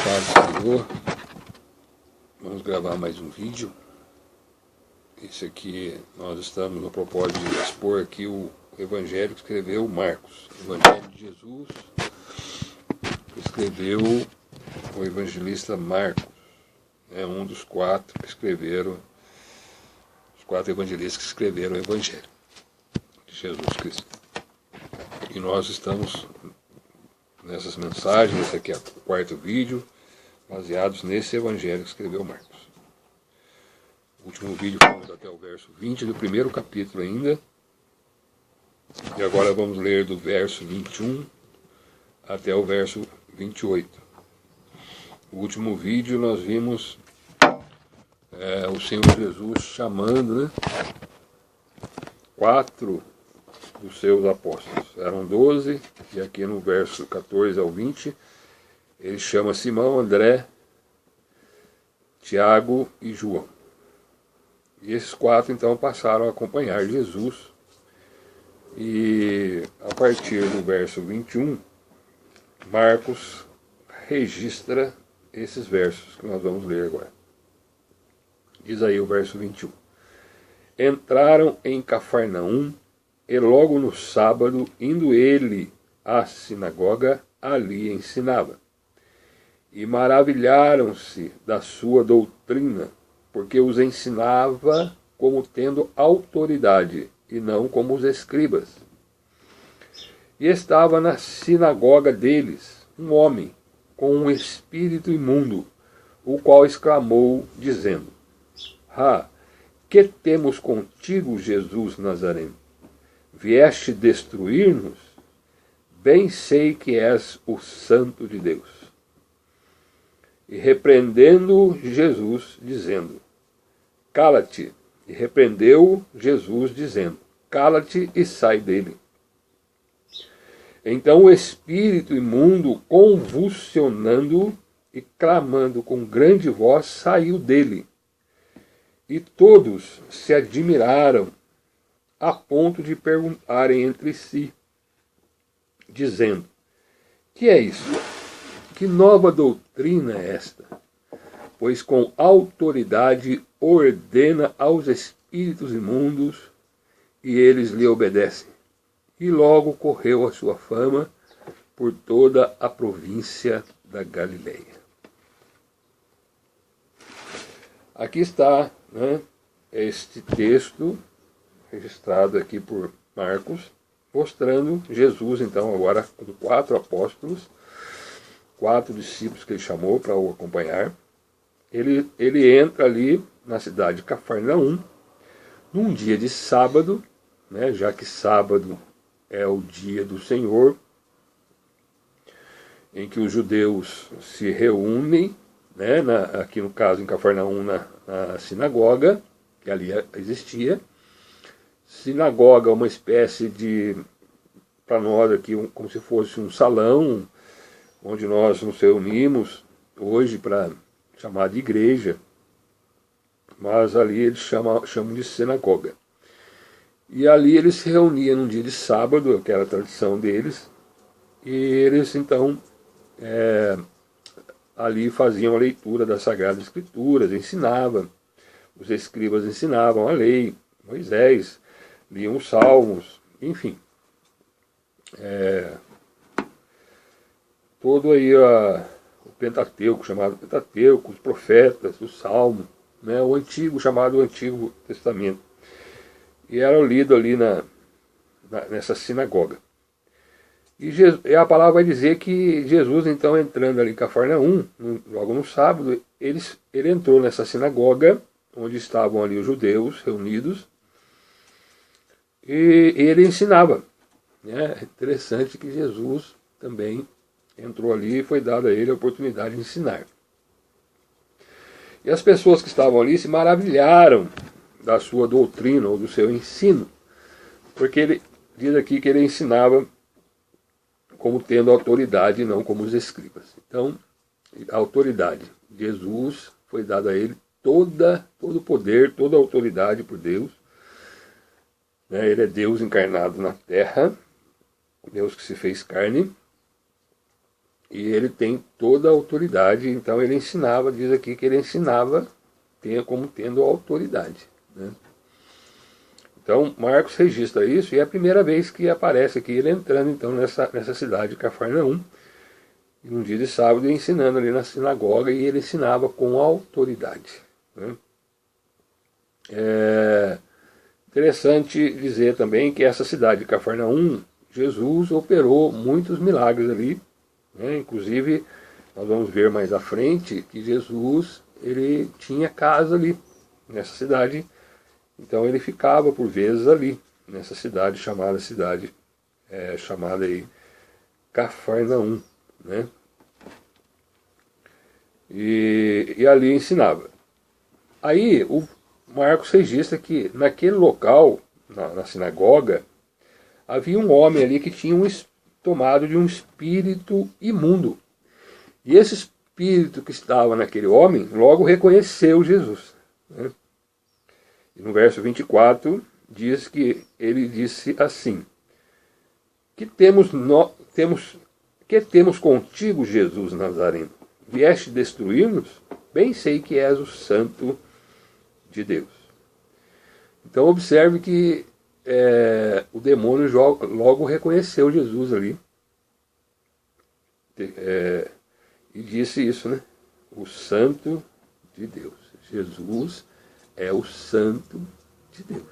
Paz do Senhor. Vamos gravar mais um vídeo. Esse aqui nós estamos no propósito de expor aqui o evangelho que escreveu Marcos. O evangelho de Jesus que escreveu o evangelista Marcos. É um dos quatro que escreveram, os quatro evangelistas que escreveram o evangelho de Jesus Cristo. E nós estamos nessas mensagens, esse aqui é o quarto vídeo, baseados nesse evangelho que escreveu Marcos. O último vídeo fomos até o verso 20 do primeiro capítulo ainda. E agora vamos ler do verso 21 até o verso 28. No último vídeo nós vimos o Senhor Jesus chamando, quatro dos seus apóstolos. Eram 12, e aqui no verso 14 ao 20, ele chama Simão, André, Tiago e João. E esses quatro então passaram a acompanhar Jesus. E a partir do verso 21, Marcos registra esses versos que nós vamos ler agora. Diz aí o verso 21. Entraram em Cafarnaum, e logo no sábado, indo ele à sinagoga, ali ensinava. E maravilharam-se da sua doutrina, porque os ensinava como tendo autoridade, e não como os escribas. E estava na sinagoga deles um homem com um espírito imundo, o qual exclamou, dizendo: que temos contigo, Jesus Nazareno? Vieste destruir-nos? Bem sei que és o Santo de Deus. E repreendendo Jesus, dizendo: cala-te. E repreendeu Jesus, dizendo: cala-te e sai dele. Então o espírito imundo, convulsionando e clamando com grande voz, saiu dele. E todos se admiraram, a ponto de perguntarem entre si, dizendo: que é isso? Que nova doutrina é esta? Pois com autoridade ordena aos espíritos imundos, e eles lhe obedecem. E logo correu a sua fama por toda a província da Galileia. Aqui está, este texto registrado aqui por Marcos, mostrando Jesus, então, agora com 4 apóstolos, 4 discípulos que ele chamou para o acompanhar. Ele entra ali na cidade de Cafarnaum, num dia de sábado, já que sábado é o dia do Senhor, em que os judeus se reúnem, aqui no caso em Cafarnaum, na sinagoga, que ali existia. Sinagoga é uma espécie de, para nós aqui, como se fosse um salão, onde nós nos reunimos hoje para chamar de igreja, mas ali eles chamam de sinagoga. E ali eles se reuniam num dia de sábado, que era a tradição deles, e eles então ali faziam a leitura das Sagradas Escrituras, ensinavam, os escribas ensinavam a lei, Moisés, liam os salmos, enfim. Todo aí o Pentateuco, chamado Pentateuco, os profetas, o Salmo, o antigo, chamado Antigo Testamento. E era lido ali nessa sinagoga. E a palavra vai dizer que Jesus, então, entrando ali em Cafarnaum, logo no sábado, ele entrou nessa sinagoga, onde estavam ali os judeus reunidos, e ele ensinava. É interessante que Jesus também entrou ali e foi dada a ele a oportunidade de ensinar. E as pessoas que estavam ali se maravilharam da sua doutrina ou do seu ensino, porque ele diz aqui que ele ensinava como tendo autoridade e não como os escribas. Então, a autoridade de Jesus foi dada a ele todo o poder, toda a autoridade por Deus. Ele é Deus encarnado na terra, Deus que se fez carne, E ele tem toda a autoridade, então ele ensinava, diz aqui que ele ensinava como tendo autoridade, né? Então Marcos registra isso e é a primeira vez que aparece aqui ele entrando então nessa cidade de Cafarnaum, num dia de sábado, ensinando ali na sinagoga, e ele ensinava com autoridade, né? É interessante dizer também que essa cidade de Cafarnaum, Jesus operou muitos milagres ali, né? Inclusive, nós vamos ver mais à frente que Jesus ele tinha casa ali, nessa cidade, então ele ficava por vezes ali, nessa cidade chamada aí Cafarnaum, né? E ali ensinava. Aí o Marcos registra que naquele local, na sinagoga, havia um homem ali que tinha tomado de um espírito imundo. E esse espírito que estava naquele homem logo reconheceu Jesus, né? E no verso 24 diz que ele disse assim: que temos contigo, Jesus Nazareno? Vieste destruir-nos? Bem sei que és o Santo de Deus. Então observe que o demônio logo reconheceu Jesus ali. E disse isso, né? O Santo de Deus. Jesus é o Santo de Deus.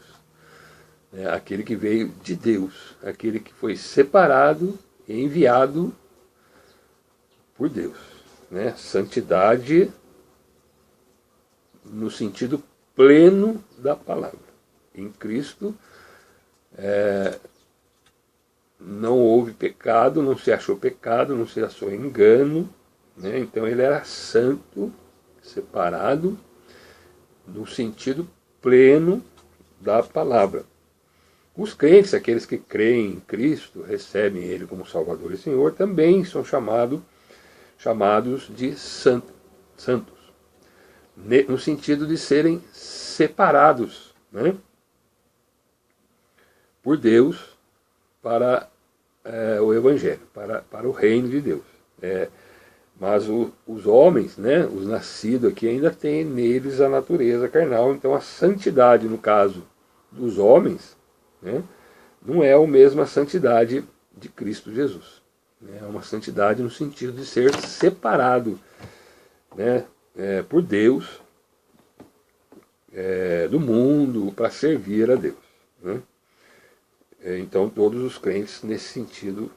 Aquele que veio de Deus. Aquele que foi separado e enviado por Deus, né? Santidade no sentido pleno da palavra. Em Cristo não houve pecado, não se achou pecado, não se achou engano, né? Então ele era santo, separado no sentido pleno da palavra. Os crentes, aqueles que creem em Cristo, recebem Ele como Salvador e Senhor, também são chamados de santos, no sentido de serem separados, né, por Deus para o Evangelho, para o reino de Deus. Mas os homens, né, os nascidos aqui, ainda têm neles a natureza carnal. Então a santidade, no caso dos homens, né, não é a mesma santidade de Cristo Jesus. É uma santidade no sentido de ser separado, né, por Deus, do mundo, para servir a Deus, né? Então todos os crentes nesse sentido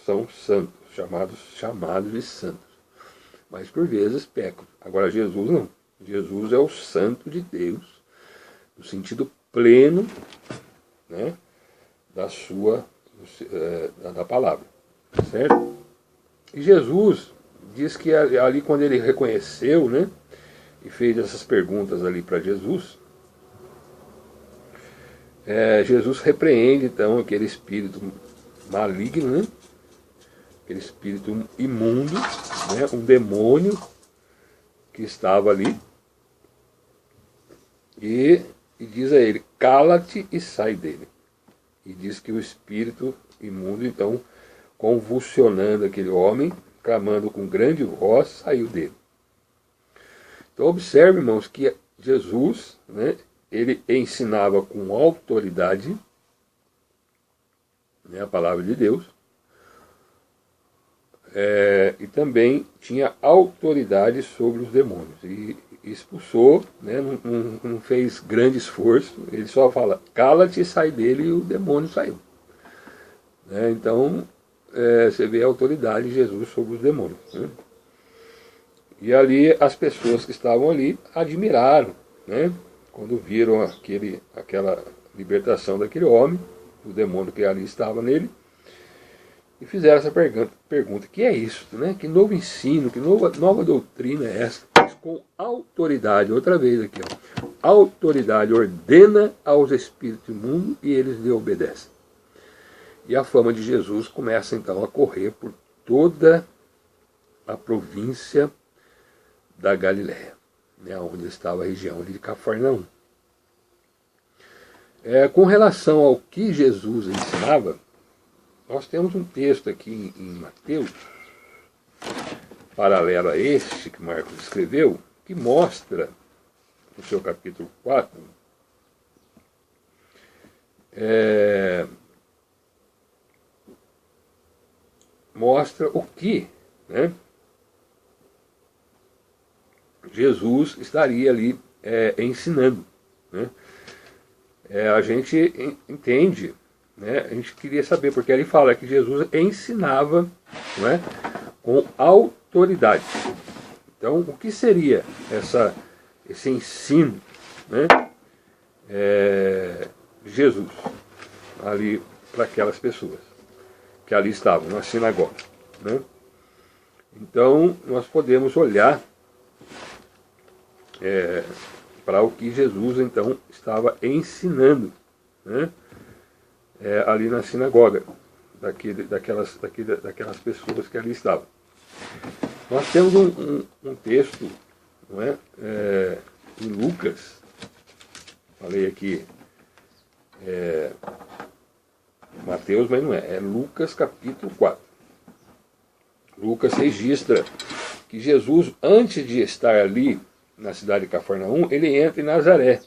são santos, chamados de santos. Mas por vezes pecam. Agora Jesus não. Jesus é o Santo de Deus, no sentido pleno, né, da palavra. Certo? E Jesus diz que ali quando ele reconheceu, né, e fez essas perguntas ali para Jesus, Jesus repreende então aquele espírito maligno, né, aquele espírito imundo, né, um demônio que estava ali, e diz a ele: cala-te e sai dele. E diz que o espírito imundo, então, convulsionando aquele homem, clamando com grande voz, saiu dele. Então observe, irmãos, que Jesus, né, ele ensinava com autoridade, né, a palavra de Deus, e também tinha autoridade sobre os demônios. E expulsou, né, não fez grande esforço, ele só fala: cala-te e sai dele, e o demônio saiu. Então, você vê a autoridade de Jesus sobre os demônios, né? E ali as pessoas que estavam ali admiraram, né, quando viram aquela libertação daquele homem, o demônio que ali estava nele, e fizeram essa pergunta: que é isso, né? Que novo ensino, que nova doutrina é essa? Com autoridade, outra vez aqui, ó, autoridade ordena aos espíritos imundos e eles lhe obedecem. E a fama de Jesus começa então a correr por toda a província da Galiléia, né, onde estava a região de Cafarnaum. Com relação ao que Jesus ensinava, nós temos um texto aqui em Mateus, paralelo a este que Marcos escreveu, que mostra, no seu capítulo 4, mostra o que, né, Jesus estaria ali ensinando. Né? A gente entende, né? A gente queria saber, porque ele fala que Jesus ensinava, né, com autoridade. Então, o que seria esse ensino, né, de Jesus ali para aquelas pessoas que ali estavam, na sinagoga? Né? Então, nós podemos olhar para o que Jesus então estava ensinando, né, ali na sinagoga, daquelas pessoas que ali estavam. Nós temos um texto, não é, em Lucas, falei aqui Mateus, mas não é Lucas capítulo 4. Lucas registra que Jesus, antes de estar ali na cidade de Cafarnaum, ele entra em Nazaré,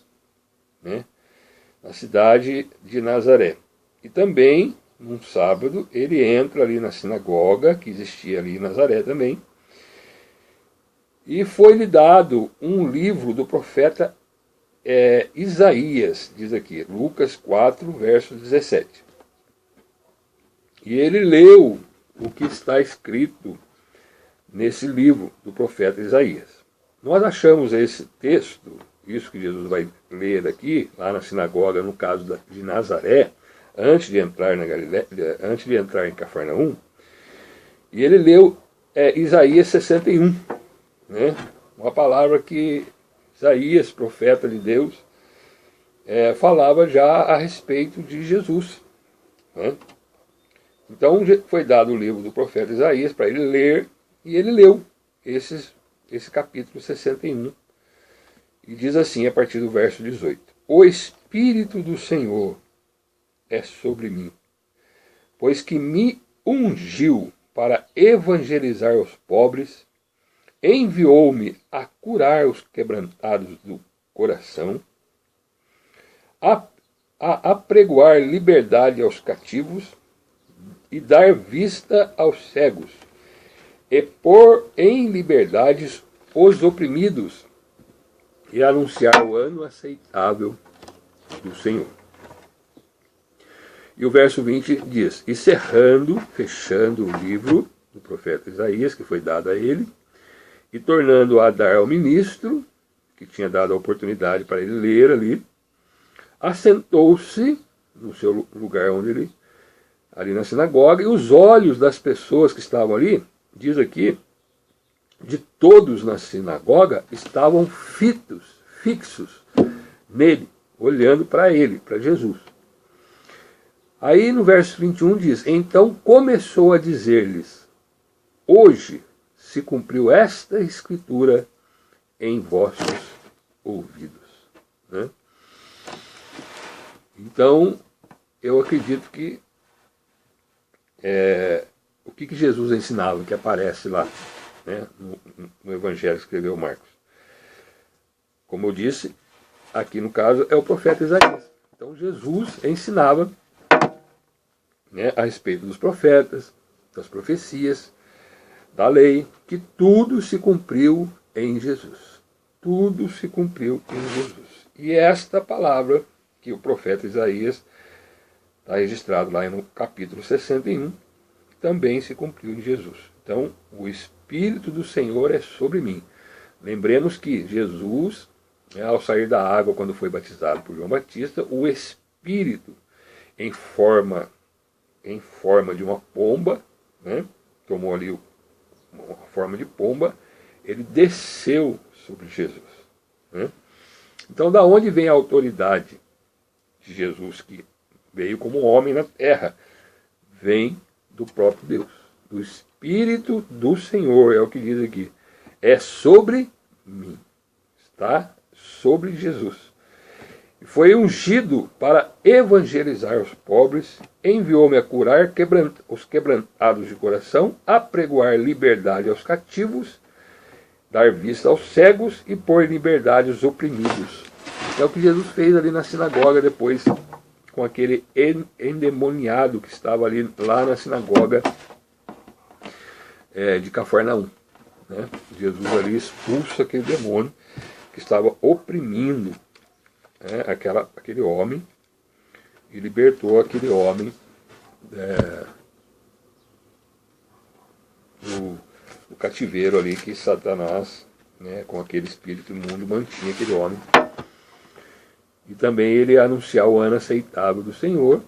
né? Na cidade de Nazaré. E também, num sábado, ele entra ali na sinagoga, que existia ali em Nazaré também, e foi-lhe dado um livro do profeta Isaías, diz aqui, Lucas 4, verso 17. E ele leu o que está escrito nesse livro do profeta Isaías. Nós achamos esse texto, isso que Jesus vai ler aqui, lá na sinagoga, no caso de Nazaré, antes de entrar na Galiléia, antes de entrar em Cafarnaum, e ele leu Isaías 61, né? Uma palavra que Isaías, profeta de Deus, falava já a respeito de Jesus. Né? Então foi dado o livro do profeta Isaías para ele ler, e ele leu esse capítulo 61, e diz assim, a partir do verso 18: O Espírito do Senhor é sobre mim, pois que me ungiu para evangelizar os pobres, enviou-me a curar os quebrantados do coração, a apregoar liberdade aos cativos e dar vista aos cegos, e pôr em liberdade os oprimidos, e anunciar o ano aceitável do Senhor. E o verso 20 diz: E fechando o livro do profeta Isaías, que foi dado a ele, e tornando a dar ao ministro, que tinha dado a oportunidade para ele ler ali, assentou-se no seu lugar onde ele, ali na sinagoga, e os olhos das pessoas que estavam ali, diz aqui, de todos na sinagoga, estavam fixos nele, olhando para ele, para Jesus. Aí no verso 21 diz: Então começou a dizer-lhes: Hoje se cumpriu esta escritura em vossos ouvidos. Né? Então, eu acredito que o que Jesus ensinava, que aparece lá, né, no Evangelho que escreveu Marcos. Como eu disse, aqui no caso é o profeta Isaías. Então Jesus ensinava, né, a respeito dos profetas, das profecias, da lei, que tudo se cumpriu em Jesus. Tudo se cumpriu em Jesus. E esta palavra que o profeta Isaías está registrado lá no capítulo 61, também se cumpriu em Jesus. Então, o Espírito do Senhor é sobre mim. Lembremos que Jesus, ao sair da água, quando foi batizado por João Batista, o Espírito, em forma de uma pomba, né, tomou ali uma forma de pomba, ele desceu sobre Jesus. Né? Então, da onde vem a autoridade de Jesus, que veio como homem na terra? Vem do próprio Deus, do Espírito do Senhor, é o que diz aqui. É sobre mim, está sobre Jesus. Foi ungido para evangelizar os pobres, enviou-me a curar os quebrantados de coração, a pregoar liberdade aos cativos, dar vista aos cegos e pôr em liberdade os oprimidos. É o que Jesus fez ali na sinagoga depois, com aquele endemoniado que estava ali lá na sinagoga de Cafarnaum. Né? Jesus ali expulsa aquele demônio que estava oprimindo aquele homem e libertou aquele homem do cativeiro ali que Satanás, né, com aquele espírito imundo, mantinha aquele homem. E também ele anunciar o ano aceitável do Senhor,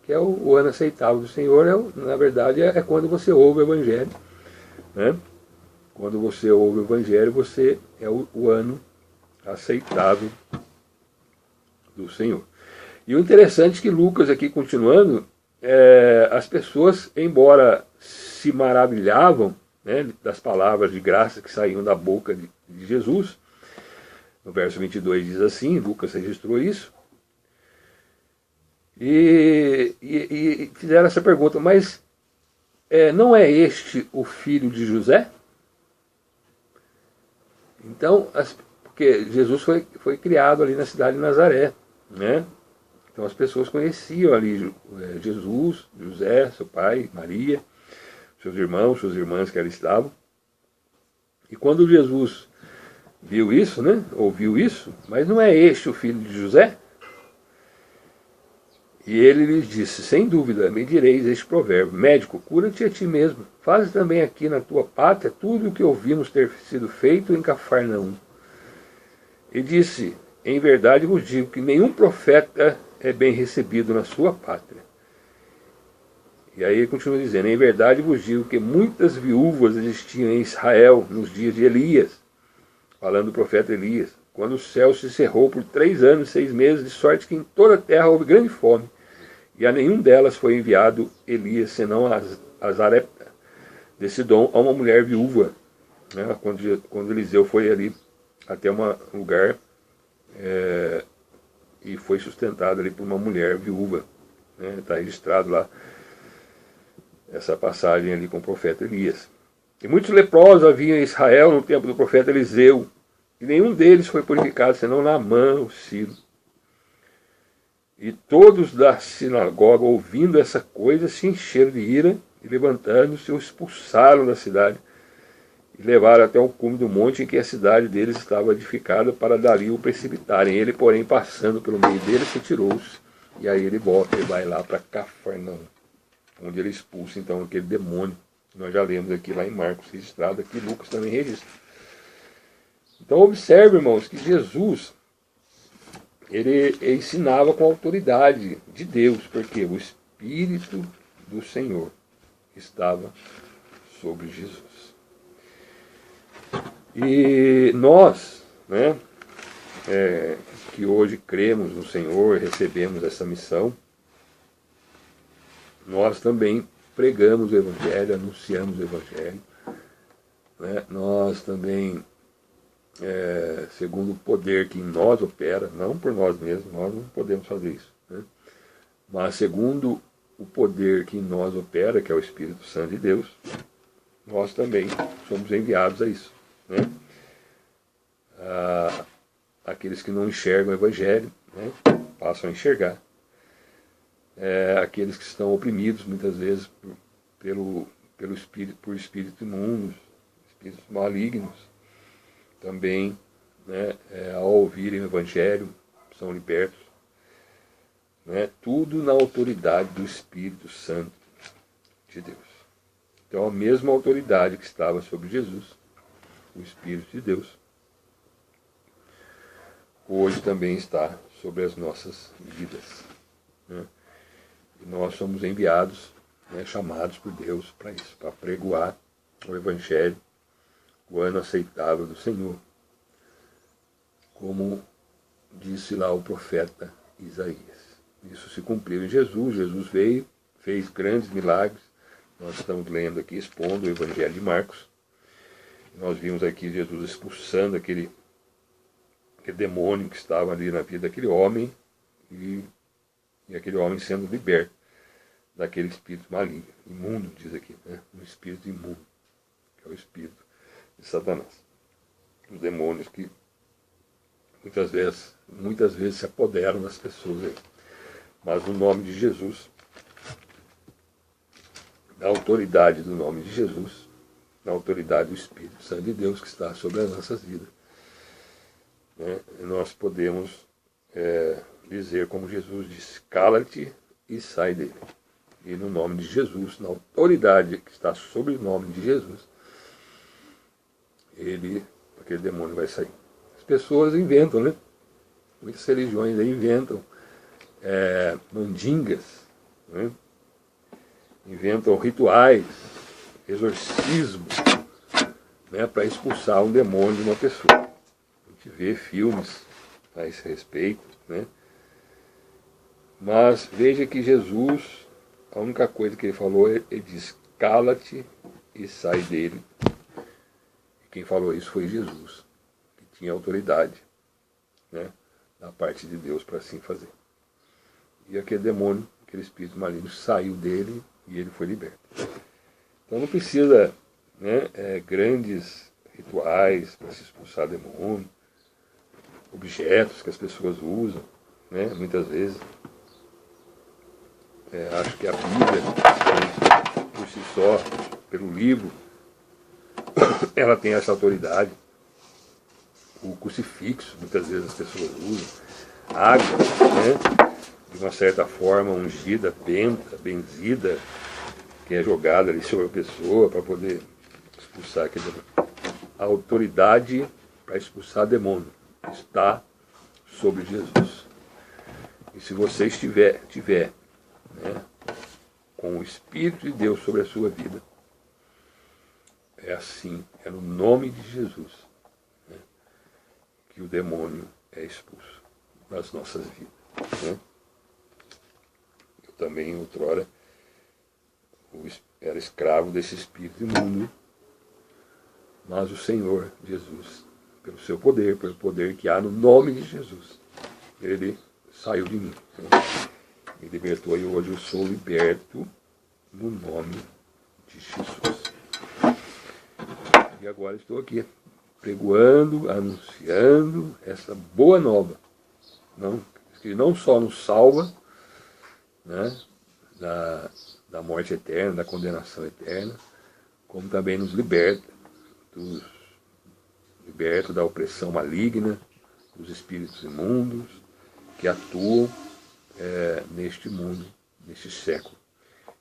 que é o ano aceitável do Senhor, na verdade é quando você ouve o Evangelho. Né? Quando você ouve o Evangelho, você é o ano aceitável do Senhor. E o interessante é que Lucas, aqui continuando, as pessoas, embora se maravilhavam, né, das palavras de graça que saíam da boca de Jesus, no verso 22 diz assim, Lucas registrou isso, e fizeram essa pergunta, mas não é este o filho de José? Então, porque Jesus foi criado ali na cidade de Nazaré, né? Então as pessoas conheciam ali Jesus, José, seu pai, Maria, seus irmãos, suas irmãs que ali estavam. E quando Jesus viu isso, né, ouviu isso, mas não é este o filho de José? E ele lhes disse, sem dúvida, me direis este provérbio, médico, cura-te a ti mesmo, faz também aqui na tua pátria tudo o que ouvimos ter sido feito em Cafarnaum. E disse, em verdade vos digo que nenhum profeta é bem recebido na sua pátria. E aí ele continua dizendo, em verdade vos digo que muitas viúvas existiam em Israel nos dias de Elias, falando do profeta Elias, quando o céu se cerrou por 3 anos e 6 meses, de sorte que em toda a terra houve grande fome, e a nenhum delas foi enviado Elias, senão a Zarepta de Sidom, a uma mulher viúva. Né? Quando Eliseu foi ali até um lugar e foi sustentado ali por uma mulher viúva. Está registrado lá essa passagem ali com o profeta Elias. E muitos leprosos havia em Israel no tempo do profeta Eliseu, e nenhum deles foi purificado, senão Naamã, o sírio. E todos da sinagoga, ouvindo essa coisa, se encheram de ira, e levantando-se, o expulsaram da cidade, e levaram até o cume do monte em que a cidade deles estava edificada, para dali o precipitarem. Ele, porém, passando pelo meio deles, retirou-se, e aí ele vai lá para Cafarnaum, onde ele expulsa então aquele demônio. Nós já lemos aqui lá em Marcos registrado, aqui Lucas também registra. Então observe, irmãos, que Jesus ele ensinava com a autoridade de Deus, porque o Espírito do Senhor estava sobre Jesus. E nós, né, que hoje cremos no Senhor, recebemos essa missão, nós também pregamos o Evangelho, anunciamos o Evangelho, né? Nós também, segundo o poder que em nós opera, não por nós mesmos, nós não podemos fazer isso, né? Mas segundo o poder que em nós opera, que é o Espírito Santo de Deus, nós também somos enviados a isso, né? Aqueles que não enxergam o Evangelho, né, passam a enxergar. Aqueles que estão oprimidos muitas vezes por espíritos imundos, espíritos malignos, também, né, ao ouvirem o Evangelho, são libertos. Né, tudo na autoridade do Espírito Santo de Deus. Então a mesma autoridade que estava sobre Jesus, o Espírito de Deus, hoje também está sobre as nossas vidas. Né? E nós somos enviados, né, chamados por Deus para isso, para pregoar o Evangelho, o ano aceitável do Senhor. Como disse lá o profeta Isaías. Isso se cumpriu em Jesus. Jesus veio, fez grandes milagres. Nós estamos lendo aqui, expondo o Evangelho de Marcos. Nós vimos aqui Jesus expulsando aquele aquele demônio que estava ali na vida daquele homem e aquele homem sendo liberto daquele espírito maligno, imundo, diz aqui, né? Um espírito imundo, que é o espírito de Satanás. Os demônios que muitas vezes se apoderam das pessoas aí. Mas no nome de Jesus, na autoridade do nome de Jesus, na autoridade do Espírito Santo de Deus que está sobre as nossas vidas, né, nós podemos dizer como Jesus disse: cala-te e sai dele. E no nome de Jesus, na autoridade que está sobre o nome de Jesus, aquele demônio vai sair. As pessoas inventam, né? Muitas religiões aí inventam mandingas, né? Inventam rituais, exorcismos, né, para expulsar um demônio de uma pessoa. A gente vê filmes a esse respeito, né? Mas veja que Jesus, a única coisa que ele falou, ele diz: cala-te e sai dele. E quem falou isso foi Jesus, que tinha autoridade, né, da parte de Deus para assim fazer. E aquele demônio, aquele espírito maligno, saiu dele e ele foi liberto. Então não precisa, né, grandes rituais para se expulsar demônio, objetos que as pessoas usam, né, muitas vezes. Acho que a Bíblia, por si só, pelo livro, ela tem essa autoridade. O crucifixo, muitas vezes as pessoas usam. Água, né, de uma certa forma ungida, benzida, que é jogada ali sobre a pessoa para poder expulsar aquele demônio. A autoridade para expulsar demônio está sobre Jesus. E se você tiver, né, com o Espírito de Deus sobre a sua vida, é assim, é no nome de Jesus, né, que o demônio é expulso das nossas vidas, né? Eu também, outrora, era escravo desse espírito imundo, mas o Senhor Jesus, pelo seu poder, pelo poder que há no nome de Jesus, ele saiu de mim, né? Me libertou e hoje eu sou liberto no nome de Jesus. E agora estou aqui, pregoando, anunciando essa boa nova, que não só nos salva, né, da morte eterna, da condenação eterna, como também nos liberta da opressão maligna, dos espíritos imundos que atuam neste mundo, neste século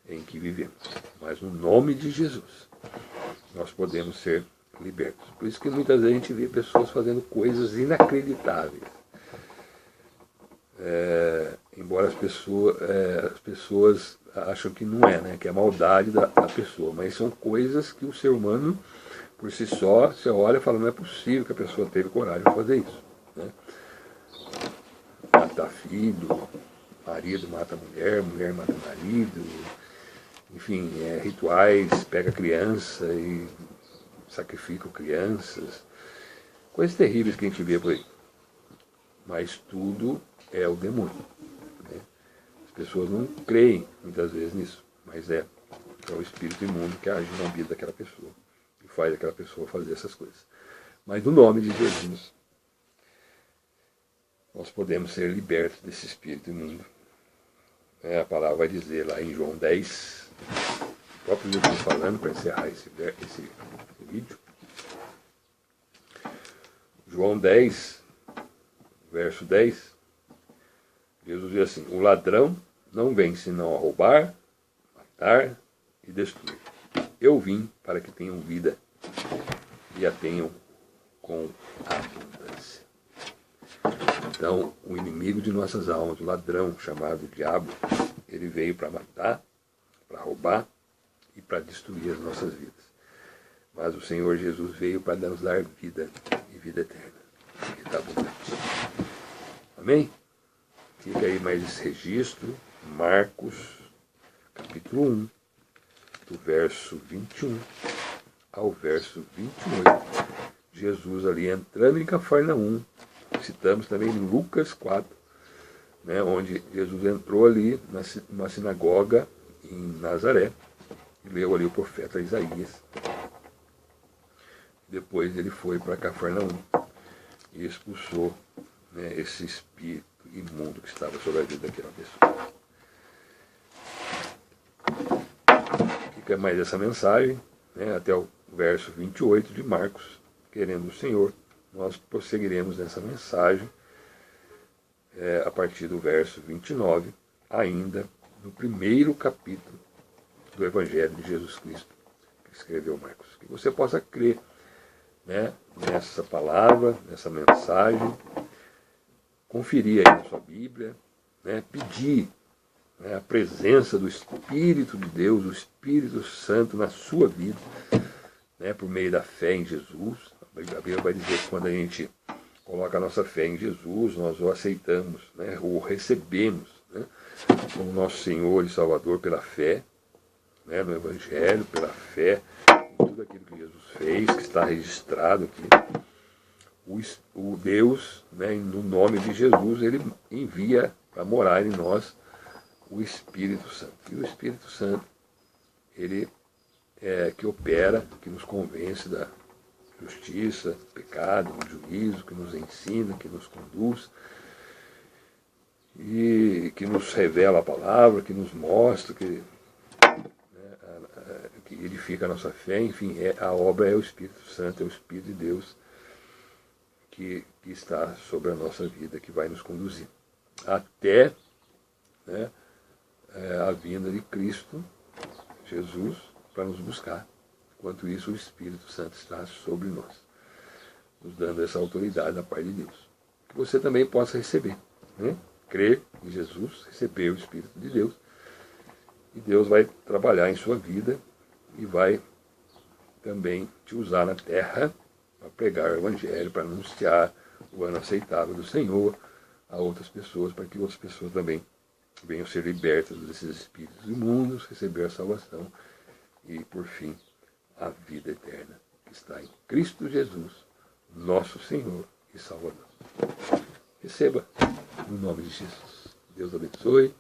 em que vivemos. Mas no nome de Jesus nós podemos ser libertos. Por isso que muitas vezes a gente vê pessoas fazendo coisas inacreditáveis. Embora as pessoas acham que não é, né, que é a maldade da pessoa, mas são coisas que o ser humano, por si só, você olha e fala: não é possível que a pessoa teve coragem de fazer isso, né? Matar filho, marido mata mulher, mulher mata marido, enfim, rituais, pega criança e sacrificam crianças, coisas terríveis que a gente vê por aí. Mas tudo é o demônio, né? As pessoas não creem muitas vezes nisso, mas é o espírito imundo que age na vida daquela pessoa e faz aquela pessoa fazer essas coisas. Mas no nome de Jesus nós podemos ser libertos desse espírito imundo. A palavra vai dizer lá em João 10, o próprio Jesus falando, para encerrar esse vídeo. João 10, verso 10, Jesus diz assim: o ladrão não vem senão a roubar, matar e destruir. Eu vim para que tenham vida e a tenham com abundância. Então, o inimigo de nossas almas, o ladrão chamado diabo, ele veio para matar, para roubar e para destruir as nossas vidas. Mas o Senhor Jesus veio para nos dar vida e vida eterna, que está abundante. Amém? Fica aí mais esse registro, Marcos, capítulo 1, do verso 21 ao verso 28. Jesus ali entrando em Cafarnaum, citamos também em Lucas 4, né, onde Jesus entrou ali numa sinagoga em Nazaré, e leu ali o profeta Isaías. Depois ele foi para Cafarnaum e expulsou, né, esse espírito imundo que estava sobre a vida daquela pessoa. Fica mais essa mensagem, né, até o verso 28 de Marcos. Querendo o Senhor, nós prosseguiremos nessa mensagem a partir do verso 29, ainda no primeiro capítulo do Evangelho de Jesus Cristo, que escreveu Marcos. Que você possa crer, né, nessa palavra, nessa mensagem, conferir aí na sua Bíblia, né, pedir, né, a presença do Espírito de Deus, o Espírito Santo na sua vida, né, por meio da fé em Jesus. A Bíblia vai dizer que quando a gente coloca a nossa fé em Jesus, nós o aceitamos, né, ou recebemos, né, como nosso Senhor e Salvador pela fé, né, no Evangelho, pela fé em tudo aquilo que Jesus fez, que está registrado aqui. O Deus, né, no nome de Jesus, ele envia para morar em nós o Espírito Santo. E o Espírito Santo, ele é que opera, que nos convence da justiça, pecado, juízo, que nos ensina, que nos conduz, e que nos revela a palavra, que nos mostra, que edifica a nossa fé. Enfim, a obra é o Espírito Santo, é o Espírito de Deus que está sobre a nossa vida, que vai nos conduzir até, né, a vinda de Cristo Jesus para nos buscar. Enquanto isso, o Espírito Santo está sobre nós, nos dando essa autoridade da parte de Deus. Que você também possa receber, né? Crer em Jesus, receber o Espírito de Deus, e Deus vai trabalhar em sua vida e vai também te usar na terra para pregar o Evangelho, para anunciar o ano aceitável do Senhor a outras pessoas, para que outras pessoas também venham ser libertas desses espíritos imundos, receber a salvação e, por fim, a vida eterna que está em Cristo Jesus, nosso Senhor e Salvador. Receba, no nome de Jesus. Deus abençoe.